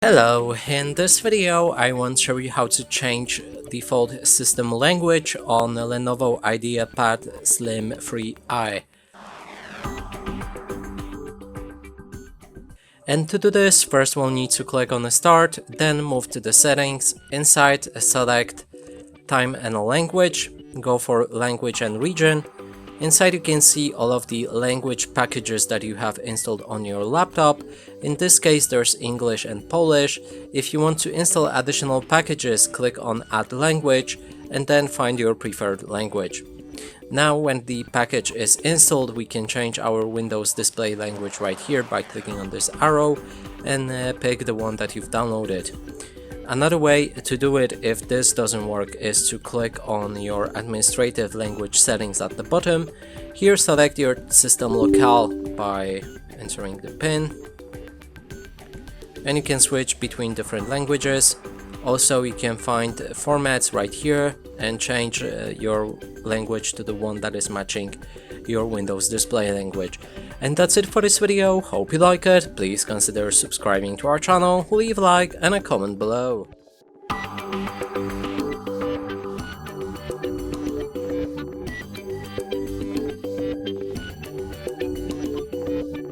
Hello, in this video I want to show you how to change default system language on the Lenovo Ideapad Slim 3i. And to do this, first we'll need to click on the start, then move to the settings, inside select time and language, go for language and region. Inside you can see all of the language packages that you have installed on your laptop. In this case there's English and Polish. If you want to install additional packages, click on add language and then find your preferred language. Now when the package is installed, we can change our Windows display language right here by clicking on this arrow and pick the one that you've downloaded. Another way to do it if this doesn't work is to click on your administrative language settings at the bottom. Here select your system locale by entering the PIN and you can switch between different languages. Also you can find formats right here and change your language to the one that is matching your Windows display language. And that's it for this video. Hope you like it. Please consider subscribing to our channel, leave a like and a comment below.